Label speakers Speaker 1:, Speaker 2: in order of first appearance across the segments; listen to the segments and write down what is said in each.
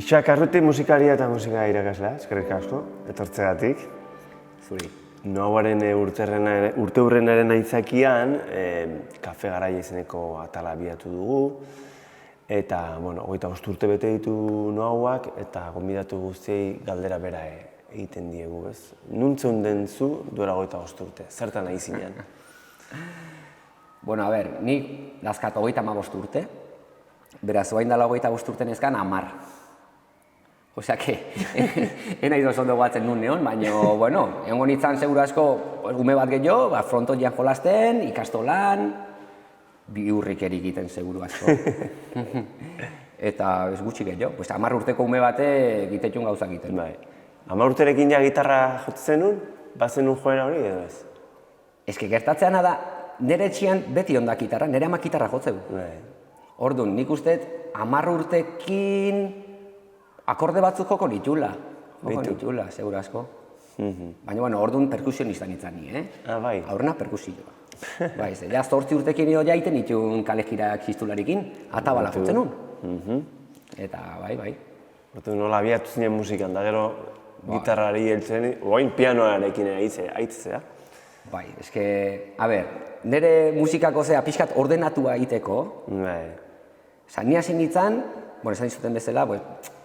Speaker 1: Itxak Arruti musikaria eta musika irakaslea, eskerrik asko, etortzegatik.
Speaker 2: Zuri.
Speaker 1: Noauaren urteurrenaren aitzakian, Kafe Garaia izeneko atala abiatu dugu. Eta, bueno, 25 urte bete ditu Noauak eta gonbidatu guztiei galdera bera egiten diegu, ez? Nuntzen den zu duela 25 urte, zertan nahi zinean?
Speaker 2: Bueno, a ber, nik dazkat 35 urte, beraz, oain dela 25 urte nezkan 10. Osea que, ena ido ondo guatzen nun neon, baina, bueno, egon nintzen seguru asko ume bat gehiago, frontoian jolasten, ikastolan, bi hurrik egiten seguru asko. Eta ez gutxi gehiago, 10 urteko ume bate gitetxun gauza egiten.
Speaker 1: Bai. 10 urterekin ja gitarra jotzen nun, bazen nun joera hori edo ez?
Speaker 2: Ez que gertatzeana da, nire etxian beti ondak gitarra, nire amak gitarra jotzeu. Orduan, nik usteet 10 urtekin akorde batzuk joko nitula. Joko nitula, segura asko. Baina, bueno, orduan perkusionista nintzen ni,
Speaker 1: Ah, bai.
Speaker 2: Aurrena perkusioa. Bai, ze, ja 8 urtekin edo jaiten nituen kalejirak txistularikin, atabala jotzen nun. Eta, bai.
Speaker 1: Orduan, nola abiatu zinen musikan, da gero gitarrari heltzen, oain pianoarekin aitzea.
Speaker 2: Bai, eske, a ber, nire musikako zea pixkat ordenatua egiteko, ni hasi nintzen, bueno, esan dizuten bezala,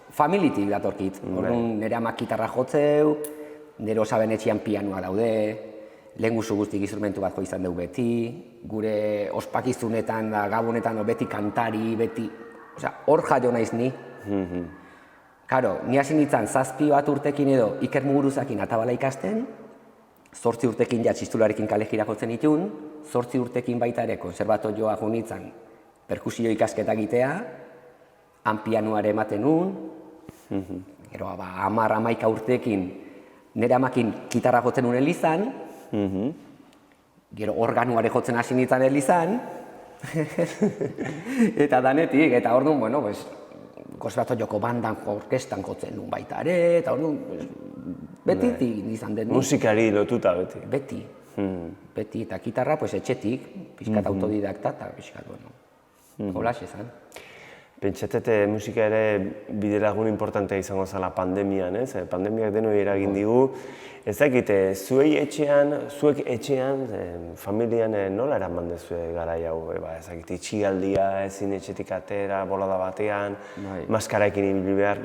Speaker 2: familitik datorkit. Orduan, nire amak gitarra jotzeu, nire osaben etxean pianoa daude, lehen guzu guztik instrumentu bat jo izan dugu beti, gure ospakizunetan da gabonetan beti kantari, beti, osea, hor jaio naiz ni. Karo, ni hasi nintzen 7 urtekin edo Iker Muguruzakin atabala ikasten, 8 urtekin ja txistularekin kalejira jotzen ditun, 8 urtekin baita ere konserbatorioa jo nintzen perkusio ikasketa egitea, han pianoare ematen nun, gero 10-11 urtekin nire amakin gitarra jotzen nun elizan, gero organuare jotzen hasi nintzen elizan, eta danetik, eta orduan, bueno, konserbatorioko bandan orkestan jotzen nun baita ere, eta orduan, betitik izan den.
Speaker 1: Musikari lotuta beti?
Speaker 2: Beti, beti, eta gitarra etxetik, pixkat autodidakta, eta pixkat, bueno, holaxe izan.
Speaker 1: Pentsatete musika ere bidelagun importantea izango zela pandemian, ez? Pandemiak denoi eragin digu. Ez dakite, zuek etxean, familian nola eraman dezue garai hau? Ez dakite, itxialdia, ezin etxetik atera, bolada batean, maskaraekin ibili behar,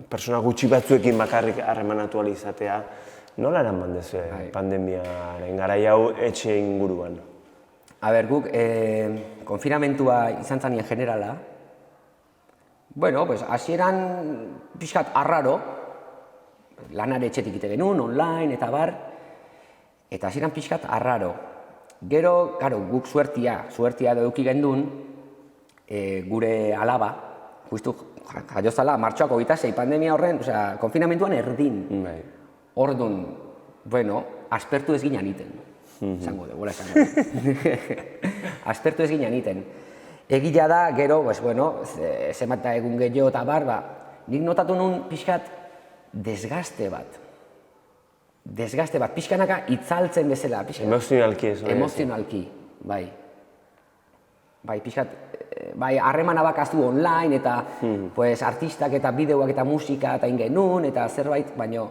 Speaker 1: persona gutxi batzuekin bakarrik harremanatu ahal izatea. Nola eraman dezue pandemiaren garai hau etxe inguruan?
Speaker 2: A ber, guk konfinamentua izan zanien generala, bueno, hasieran pixkat arraro, lanare etxetik ite genuen, online eta bar, eta hasieran pixkat arraro. Gero, guk suertia edo eduki gendun, gure alaba, justu jaiozala, martxoak 26 pandemia horren, konfinamentuan erdin. Orduan, bueno, aspertu ez ginen iten. Zango dugu, esango dugu. Aspertu ez ginen iten. Egia da, gero, zemata egun gehiago eta bar, nik notatu nun pixkat desgaste bat. Desgaste bat, pixkanaka itzaltzen bezala.
Speaker 1: Emozionalki ez.
Speaker 2: Emozionalki, bai. Bai, pixkat, harremana bakaztu online eta artistak eta bideoak eta musika eta ingenun eta zerbait, baina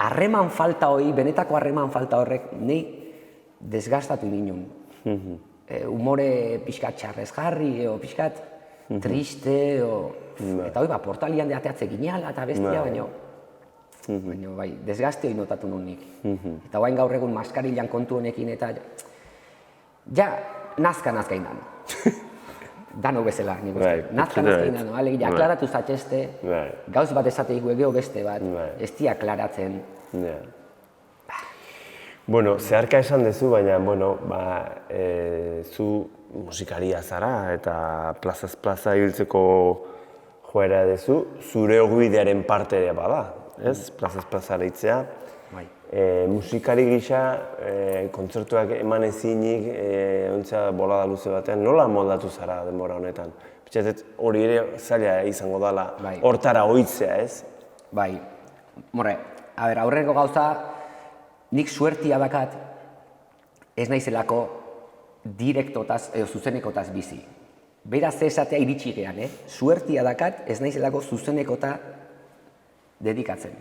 Speaker 2: harreman falta hori, benetako harreman falta horrek, nahi desgastatu ninen. Humore pixkat txarrez jarri, pixkat triste, eta hori portalian de ateatze gineala eta bestia, baina desgaste hori notatu nun nik. Eta guain gaur egun maskarilan kontu honekin eta ja, nazka indan. Dano bezala, nik uste. Nazka indan, alegia, aklaratu zatxeste, gauz bat esateik egeo beste bat, ez di aklaratzen.
Speaker 1: Bueno, zeharka esan dezu, baina, zu musikaria zara eta plazaz plaza ibiltzeko joera dezu, zure ogibidearen parte ere bada, ez? Plazaz plaza leitzea. Musikari gisa, kontzertuak eman ezinik, bolada luze batean, nola moldatu zara denbora honetan? Pentsatet hori ere zaila izango dela,
Speaker 2: Bai.
Speaker 1: hortara ohitzea, ez?
Speaker 2: Bai, more, aurreneko gauza, nik suertia dakat ez naizelako direktotaz edo zuzenekotaz bizi. Beraz esatea iritsi gean, suertia dakat ez naizelako zuzenekota dedikatzen.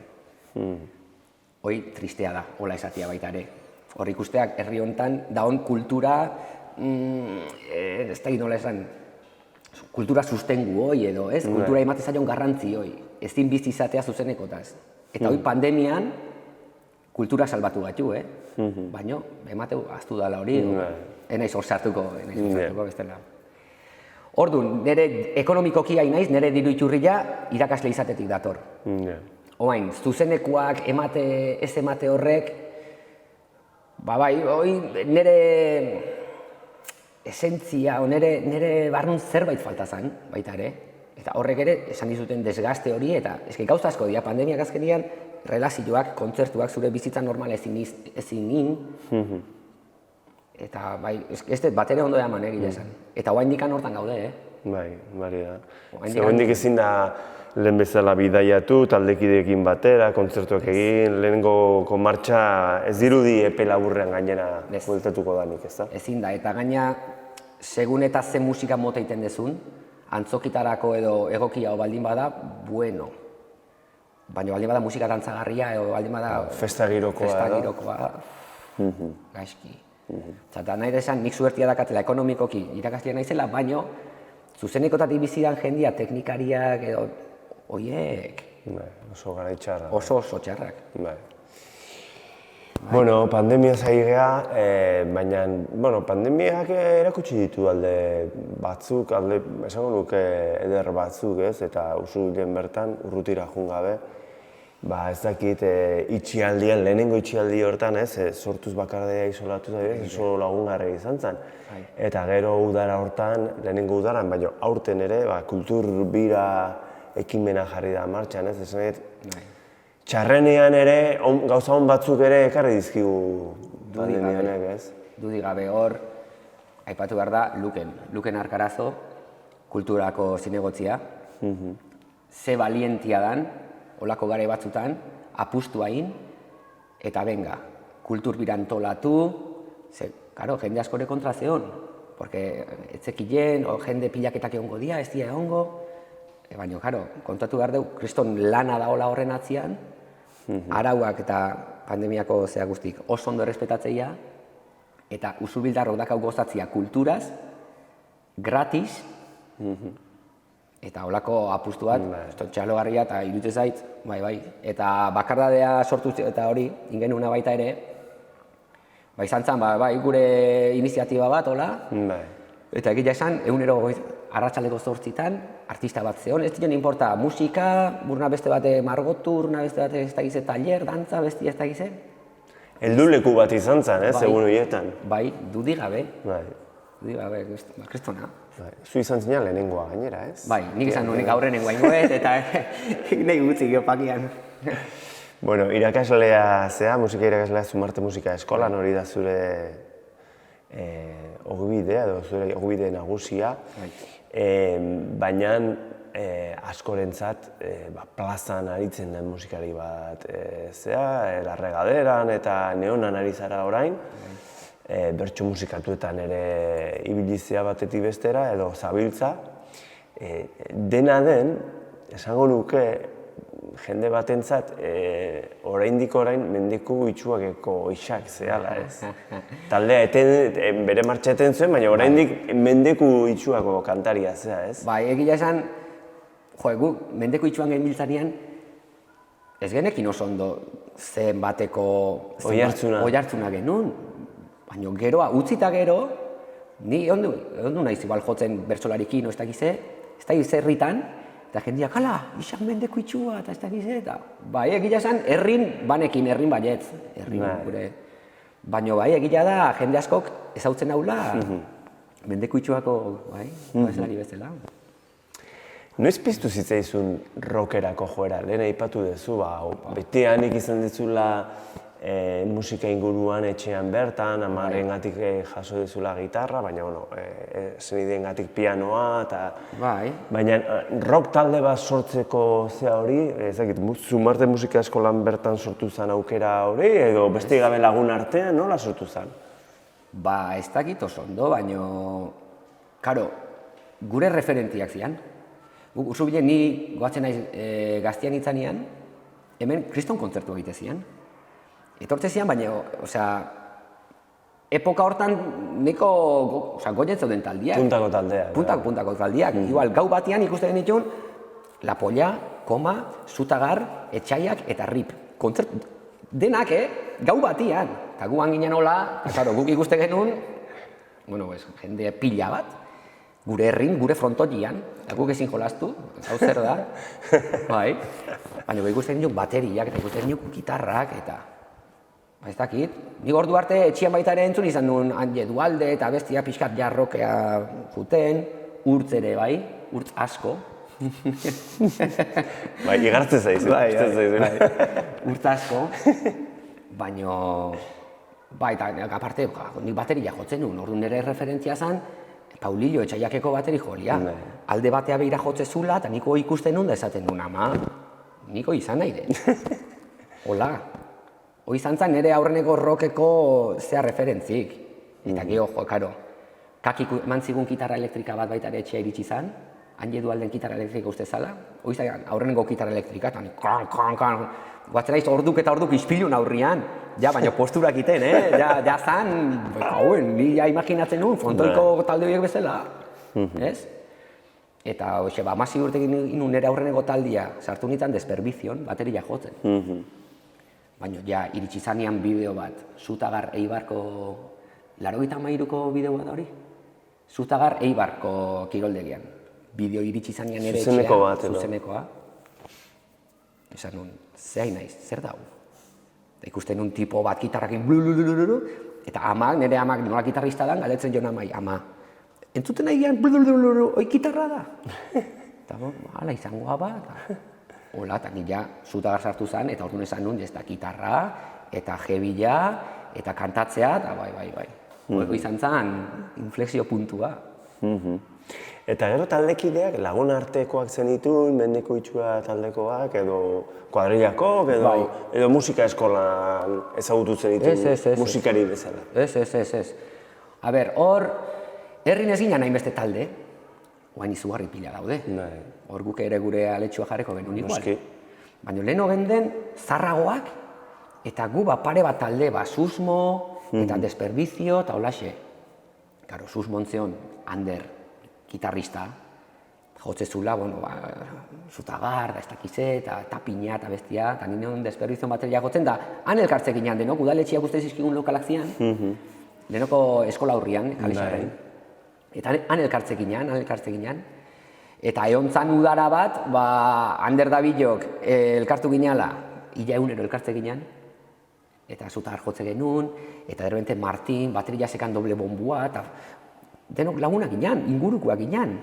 Speaker 2: Hoi tristea da, hola esatia baita ere. Hor ikusteak herri honetan daon kultura, ez da nola esan, kultura sustengu hoi edo, ez? Kultura emate zaion garrantzi hoi, ezin bizi izatea zuzenekotaz. Eta hoi pandemian, kultura salbatu gatu, baina emateu aztu dala hori, enaiz hor sartuko bestela. Orduan, nire ekonomikoki hain naiz, nire diru iturria irakasle izatetik dator. Oain, zuzenekoak ez emate horrek, bai, nire esentzia, nire barrun zerbait falta zen, baita ere. Eta horrek ere, esan dizuten desgaste hori, eta eski gauza asko dira, pandemiak azkenian, relazioak, kontzertuak, zure bizitza normala ezin nin. Eta bai, ez dut bat ere ondo eman egia esan. Eta oain dikan hortan gaude,
Speaker 1: Bai, bari da. Zegoendik ezin da lehen bezala bidaiatu, taldekideekin batera, kontzertuak egin, lehenengoko martxa ez dirudi epe laburrean gainera bueltatuko danik, ez da?
Speaker 2: Ezin da, eta gaina, segun eta ze musika mota iten dezun, antzokitarako edo egokia baldin bada, bueno. Baina baldin bada musika dantzagarria, edo baldin bada...
Speaker 1: Festa girokoa,
Speaker 2: gaizki. Eta nahi desan, nik suertia dakatela ekonomikoki irakastia naizela, baina zuzenikotatik bizidan jendia, teknikariak edo oiek...
Speaker 1: Oso gara txarra.
Speaker 2: Oso txarrak.
Speaker 1: Bueno, pandemia zaigea, baina pandemiak erakutsi ditu alde batzuk, esango nuke eder batzuk, ez? Eta usubilen bertan, urrutira joan gabe, ez dakit itxialdian, lehenengo itxialdi hortan, sortuz bakardea isolatu da, oso lagungarri izan zen. Eta gero udara hortan, lehenengo udaran, baina aurten ere, kultur bira ekimena jarri da martxan, ez? Txarrenean ere, gauza hon batzuk ere ekarri dizkigu pandemianek, ez?
Speaker 2: Dudi gabe hor, aipatu behar da, Luken Arkarazo, kulturako zinegotzia, ze balientia dan, olako gare batzutan, apustu hain, eta benga, kultur birantolatu, karo, jende askore kontra zeon, porque etzekilen, jende pilaketak egongo dia, ez dia egongo, baina, karo, kontatu behar dugu, kriston lana daola horren atzian, arauak eta pandemiako zea guztik oso ondo errespetatzea, eta usurbildarrok dakau gozatzea kulturaz, gratis, eta holako apustu bat, txalogarria eta iruditze zait, bai. Eta bakardadea sortu eta hori, ingenuna baita ere, izan zen, gure iniziatiba bat, hola, eta egia esan, egunero arratsaleko 8:00 artista bat zeon, ez diren inporta musika, burna beste bate margotu, burna beste bate ez dakize taller, dantza, besti ez dakize.
Speaker 1: Helduleku bat izan zen, egun horietan.
Speaker 2: Bai, dudi gabe. Dudi gabe, kristona.
Speaker 1: Zu izan zina lehenengoa gainera, ez?
Speaker 2: Bai, nik izan nuenik aurrenengoa ingoet, eta nahi gutxi geopakian.
Speaker 1: Bueno, irakaslea zea, musika irakaslea Zumarte Musika Eskolan, hori da zure ogibidea, edo zure ogibide nagusia. Baina askorentzat plazan aritzen den musikari bat zea, Larregaderan eta Neonan ari zara orain. Bertso musikatuetan ere ibilizea batetik bestera edo zabiltza. Dena den, esango nuke, jende batentzat oraindik orain mendeku itxuakeko oixak zehala, ez? Taldea bere martxa eten zuen, baina oraindik mendeku itxuako kantaria zea, ez?
Speaker 2: Bai, egia esan, gu mendeku itxuan genbiltzanean, ez genekin oso ondo zen bateko oihartzuna genuen. Baina geroa, utzita gero, ni ondu naiz igual jotzen bertsolarikin, ez dakize, ez dakize herritan, eta jendeak, hala, isak mendeku itxua, eta ez dakize, eta bai, egia esan, herrin banekin, herrin baietz, herrin gure. Baina bai, egia da, jende askok ezautzen haula, mendeku itxuako, bai, baizlari bezala.
Speaker 1: Noiz piztu zitzaizun rockerako joera, lehen aipatu duzu, beti hanik izan dizula musika inguruan etxean bertan, amarengatik jaso dezula gitarra, baina, senideengatik pianoa, eta... Baina rock talde bat sortzeko zea hori, ez dakit, Zumarte musika eskolan bertan sortu zen aukera hori, edo beste gabe lagun artean, nola sortu zen?
Speaker 2: Ba, ez dakit oso ondo, baina, karo, gure referentiak zian. Usu bile, ni goatzen naiz gaztian itzanean, hemen kriston kontzertu egite zian. Etortze zian, baina, epoka hortan neko goien zauden taldiak.
Speaker 1: Puntako taldeak.
Speaker 2: Puntako taldiak. Igual, gau batean ikusten genituen, La Polla, Koma, Zutagar, Etxaiak eta Rip. Kontzertu denak, gau batean. Eta guan ginen hola, guk ikusten genuen, jende pila bat, gure herrin, gure frontoian, guk ezin jolastu, hau zer da. Baina ikusten genuen bateriak, eta ikusten genuen gitarrak, eta... Ez dakit, nik ordu arte etxian baita ere entzun izan duen Anje Dualde eta bestia pixkat jarrokea zuten, urtz ere bai, urtz asko.
Speaker 1: Bai, igartzen zaizu.
Speaker 2: Urtz asko, baina, eta aparte, nik bateria jotzen nuen, ordu nire referentzia zen, Paulillo Etxaiakeko bateri jolia. Alde batea behira jotze zula, eta niko ikusten nuen da esaten duen, ama, niko izan nahi den. Hola. Hoi izan zen nire aurreneko rockeko zea referentzik. Eta geho, karo, kakik eman zigun gitarra elektrika bat baita ere etxea iritsi zen, Anje Dualden gitarra elektrika uste zala, hoi izan aurreneko gitarra elektrika, eta kan, guatzen naiz orduk eta orduk ispilun aurrian, baina posturak iten, ja zan, hauen, ni ja imaginatzen nuen, frontoiko talde horiek bezala, ez? Eta, amasi urtekin nire aurreneko taldia sartu nintzen Desperbizion, bateria jotzen. Baina, iritsi zanean bideo bat, Zutagar Eibarko, 83ko bideo bat hori? Zutagar Eibarko kiroldegian. Bideo iritsi zanean ere etxean.
Speaker 1: Zuzeneko bat, edo?
Speaker 2: Zuzenekoa. Esan nun, zehain naiz, zer dau? Ikusten nun tipo bat gitarrakin blululululu, eta amak, nire amak nola gitarrista dan, galetzen joan amai, ama. Entzuten nahi gian blulululu, oi gitarra da? Eta, hala izangoa bat. Hola, eta nila Zutagar sartu zen, eta orduan esan nuen, ez da gitarra, eta jebila, eta kantatzea, eta bai. Horreko izan zen, inflexio puntua.
Speaker 1: Eta gero taldekideak lagun artekoak zenituen, mendeko itxura taldekoak, edo kuadrillakoak, edo musika eskolan ezagutu zenituen musikari bezala.
Speaker 2: Ez. A ber, hor, herrin ez ginen hainbeste talde, oain izugarri pila daude. Hor guk ere gure aletxua jarreko genuen igual. Baina leheno genden zarragoak, eta gu pare bat talde, Susmo, eta Desperbizio, eta holaxe. Karo, Susmo ontzeon, Ander, gitarrista, jotzezula, Zutagar, ez dakize, eta Tapina, eta bestia, eta ninen Desperbizio bateria jotzen, da han elkartze ginen denok, udaletxeak uste zizkigun lokalak zian, lehenoko eskola hurrian, Kalixarren. Eta han elkartze ginen, eta eontzan udara bat, Ander Dabilok elkartu ginala, ila egunero elkartze ginen, eta Zutagar jotze genuen, eta derbente Martin, bateria sekan doble bombua, eta denok lagunak ginen, ingurukoak ginen,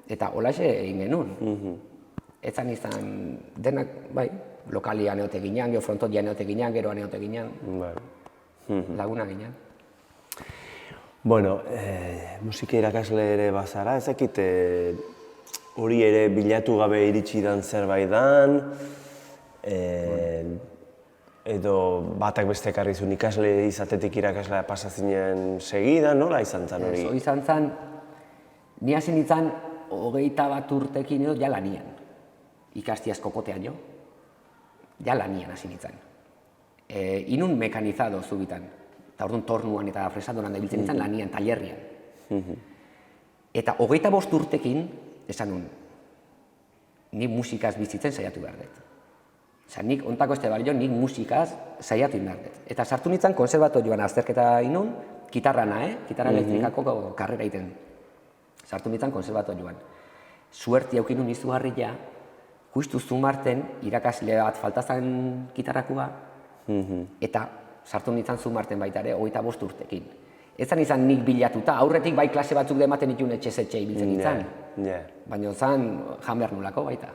Speaker 2: eta holaxe egin genuen. Etzan izan, denak, lokalian eote ginen, gero frontotian eote ginen, geroan eote ginen, lagunak ginen.
Speaker 1: Bueno, musika irakasle ere bazara, ezakit hori ere bilatu gabe iritsi dan zerbait dan, edo batak beste ekarri zuen ikasle izatetik irakaslea pasazinen segidan, nola izan zen hori?
Speaker 2: Hori izan zen, ni hasi nintzen 21 urtekin edo ja lanian, ikastiaz kokotean jo, ja lanian hasi nintzen. Inun mekanizado zubitan. Eta orduan tornuan eta fresadoran da ibiltzen nintzen lanian, talerrian. Eta 25 urtekin, esan nun, nik musikaz bizitzen saiatu behar dut. Osa, nik ontako este balio, nik musikaz saiatu behar dut. Eta sartu nintzen konserbatorioan azterketa inun, gitarra elektrikako karrera iten. Sartu nintzen konserbatorioan. Suerti aukinun izugarria, justu Zumarten irakasle bat faltazan gitarrakua, eta sartu nintzen Zumarten baita ere, 25 urtekin. Ezan izan nik bilatuta, aurretik bai klase batzuk dematen ditun etxe-zetxe ibiltzen nintzen. Baina zan jan behar nulako baita.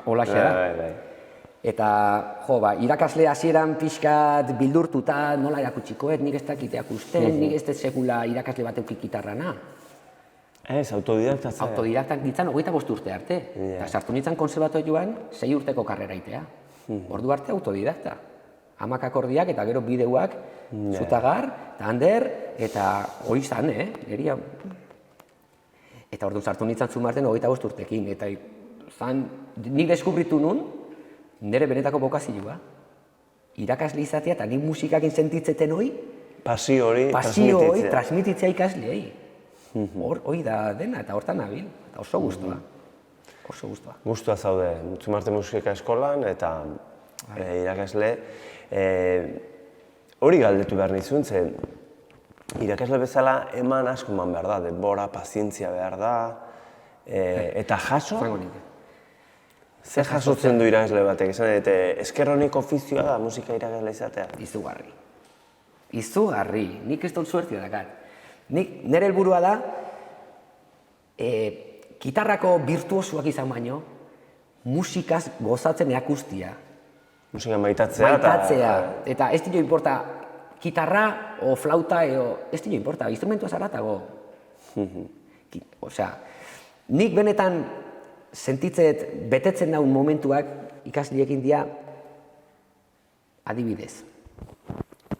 Speaker 2: Hola xe da. Eta, irakasle hasieran pixkat bildurtuta, nola erakutsikoet, nik ez dakit erakusten, nik ez dut sekula irakasle bat eukik gitarrana.
Speaker 1: Ez, autodidakta zara.
Speaker 2: Autodidaktak ditzan 25 urte arte. Eta sartu nintzen konserbatorioan 6 urteko karrera itea. Ordu arte autodidakta. Amak akordiak eta gero bideuak, zutagar, eta hander, eta hori zan, neria. Eta orduan sartu nintzen Zumarten 25 urtekin. Eta nik deskubritu nun, nire benetako bokazioa. Irakasle izatea eta nik musikakin sentitzeten hori,
Speaker 1: pasio hori
Speaker 2: transmititzea ikasleei. Hori da dena eta hortan nabil, eta oso guztua. Oso guztua.
Speaker 1: Guztua zaude, Zumarte Musika Eskolan eta irakasle. Hori galdetu behar nizun, ze irakasle bezala eman asko eman behar da, denbora, pazientzia behar da, eta jaso? Zer jasotzen du irakasle batek, esan dut, esker honik ofizioa da musika irakasle izatea?
Speaker 2: Izugarri. Izugarri, nik ez dut suertia dakar. Nire helburua da, gitarrako virtuosuak izan baino, musikaz gozatzen eakustia.
Speaker 1: Musika maitatzea.
Speaker 2: Maitatzea, eta ez dino importa, gitarra o flauta, ez dino importa, instrumentua zaratago. Osea, nik benetan sentitzet, betetzen daun momentuak ikasleekin dira, adibidez,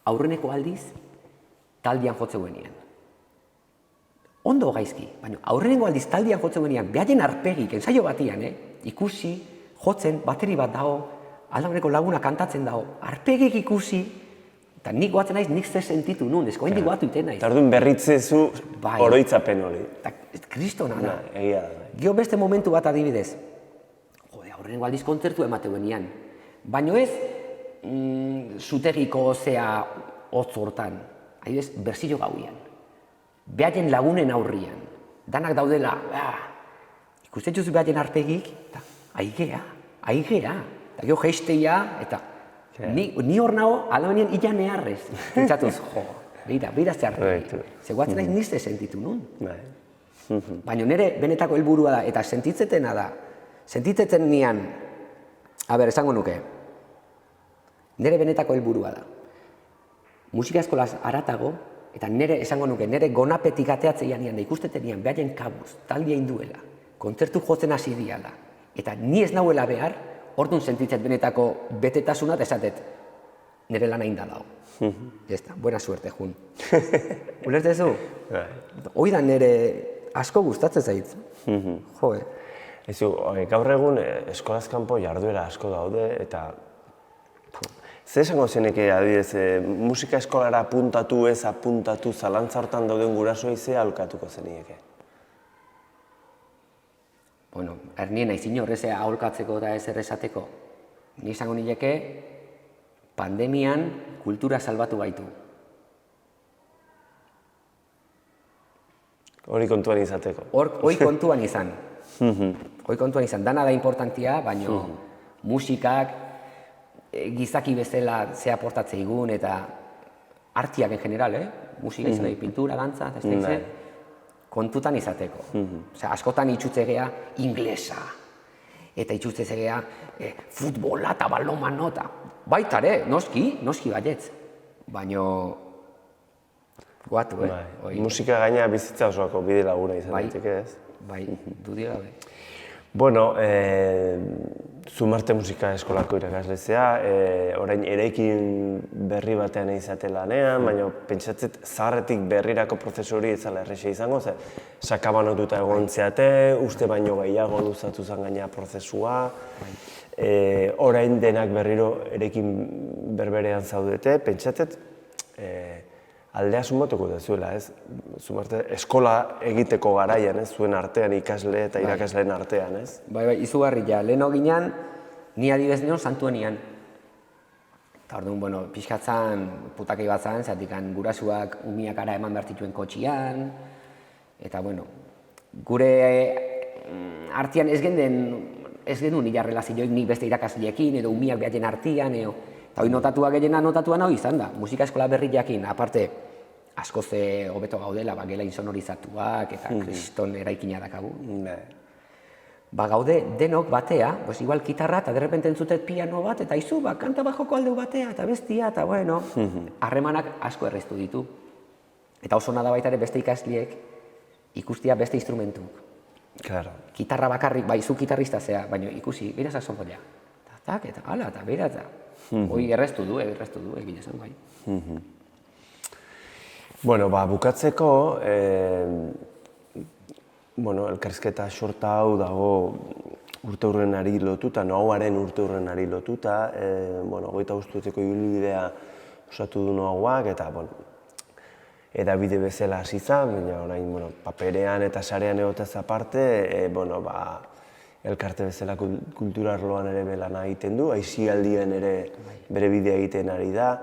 Speaker 2: aurreneko aldiz, taldean jotze guenean. Ondo gaizki, baina aurrenengo aldiz taldean jotzen guenean, behaien arpegik, ensaio batian, ikusi, jotzen, bateri bat dago, aldauneko laguna kantatzen dago, arpegik ikusi, eta nik goatzen naiz, nik ze sentitu nun, ezko hendik goatu iten naiz.
Speaker 1: Eta orduan berritzezu oroitzapen hori.
Speaker 2: Kristona da.
Speaker 1: Egia da.
Speaker 2: Gio beste momentu bat adibidez, aurrenengo aldiz kontzertu emate guenean, baina ez zutegiko zea hotz hortan, adibidez, berzio gauian. Behaien lagunen aurrian, danak daudela, ikusten juzu behaien arpegik, eta aigea, eta gero geisteia, eta ni hor nago, alabenien ilan eharrez, pentsatuz, beira ze arpegik, zegoatzen naiz nizte sentitu nun. Baina nire benetako helburua da, eta sentitzetena da, sentitzeten nian, esango nuke, nire benetako helburua da, musika eskolaz haratago, eta nire esango nuke, nire gonapetik ateatzeian nian, da ikusteten nian, behaien kabuz, taldia induela, kontzertu jotzen hasi diala, eta ni ez nahuela behar, orduan sentitzet benetako betetasunat esatet, nire lana inda dago. Jesta, buena suerte, jun. Ulertezu? Hoi da nire asko gustatzen zait.
Speaker 1: Gaur egun eskolaz kanpo jarduera asko daude, eta zer esango zeneke, adibidez, musika eskolara apuntatu ez apuntatu zalantza hortan dauden gurasoei ze aholkatuko zenieke?
Speaker 2: Bueno, ernien naiz horrez aholkatzeko eta ez errezateko. Ni izango nileke, pandemian kultura salbatu gaitu.
Speaker 1: Hori kontuan izateko.
Speaker 2: Hori kontuan izan. Hori kontuan izan. Dana da importantia, baina musikak, gizaki bezala ze aportatze igun eta artiak en general, musika izan nahi, pintura, dantza, eta ez da kontutan izateko. Askotan itxutzegea inglesa, eta itxutzegea futbola eta balomano, eta baitare, noski baietz, baina guatu,
Speaker 1: Musika gaina bizitza osoako bide laguna izan daiteke, ez?
Speaker 2: Bai, dudik gabe.
Speaker 1: Bueno, Zumarte Musika Eskolako irakaslezea, orain eraikin berri batean izate lanean, baina pentsatzet zaharretik berrirako prozesu hori ezala errexea izango, ze sakabanotuta egon zeate, uste baino gehiago luzatu zen gaina prozesua, orain denak berriro eraikin berberean zaudete, pentsatzet aldea sumatuko dezuela, ez? Zumarte eskola egiteko garaian, ez? Zuen artean, ikasle eta irakasleen artean, ez?
Speaker 2: Bai, izugarri ja. Leheno ginean, ni adibez nion santuenian. Eta orduan, bueno, pixkatzan, putakei bat zan, zatikan gurasuak umiak ara eman behartituen kotxian, eta, bueno, gure artean ez genuen nila relazioik nik beste irakasleekin, edo umiak behaien artean, eta hori notatua gehiena notatuan hau izan da, musika eskola berri jakin, aparte, asko ze hobeto gaudela, gela insonorizatuak eta kriston eraikina dakagu. gaude denok batea, igual gitarra eta derrepente entzutet piano bat, eta izu, kanta bajoko aldeu batea, eta bestia, eta bueno, harremanak asko erreztu ditu. Eta oso nada baita ere beste ikasliek ikustia beste instrumentuk.
Speaker 1: Claro.
Speaker 2: Gitarra bakarrik, zu gitarrista zea, baina ikusi, bera saxofonia. Eta hala, eta bera, eta hoi erreztu du, egin esan, bai.
Speaker 1: Bueno, bukatzeko, elkarrizketa sorta hau dago urteurrenari lotuta, Noauaren urteurrenari lotuta, 25 urteko ibilbidea osatu du Noauak, eta, edabide bezala hasi zen, baina orain, paperean eta sarean egotez aparte, elkarte bezala kulturarloan ere belana egiten du, aisialdien ere bere bidea egiten ari da.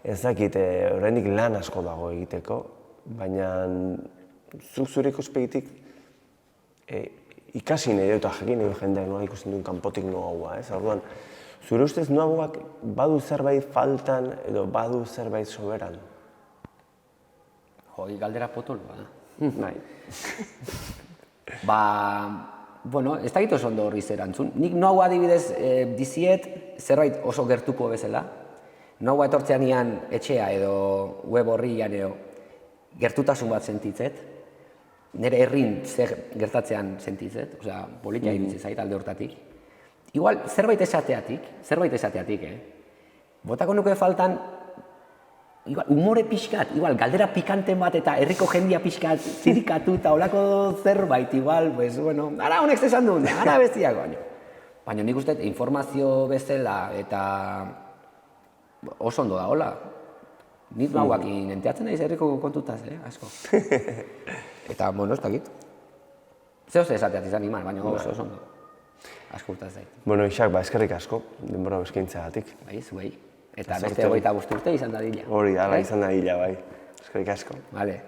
Speaker 1: Ez dakit, oraindik lan asko dago egiteko, baina zuk zure ikuspegitik ikasi nahi dut, jakin nahi jendeak nola ikusten duen kanpotik Noaua, ez? Orduan, zure ustez Noauak badu zerbait faltan edo badu zerbait soberan?
Speaker 2: Hoi, galdera potoloa da.
Speaker 1: Bai.
Speaker 2: Ez dakit oso ondo horri zer antzun. Nik Noaua adibidez diziet zerbait oso gertuko bezala. Noaua etortzean ian etxea edo web horrian edo gertutasun bat sentitzet. Nire herrin zer gertatzean sentitzet, politia iruditzen zait alde hortatik. Igual, zerbait esateatik, Botako nuke faltan, humore pixkat, galdera pikanten bat eta herriko jendia pixkat zirikatu eta olako zerbait, ara honek esan duen, ara bestiak, baina nik uste informazio bezala eta oso ondo da, hola. Nik Noauak enteatzen naiz herriko kontutaz, asko. Eta, ez dakit. Zeo ze esateat izan iman, baina oso ondo. Asko urtaz zait.
Speaker 1: Isak, eskerrik asko, denbora eskaintzagatik.
Speaker 2: Bai, zuei. Eta beste 25 urte izan dadila.
Speaker 1: Hori, ala izan dadila, bai. Eskerrik asko.
Speaker 2: Vale.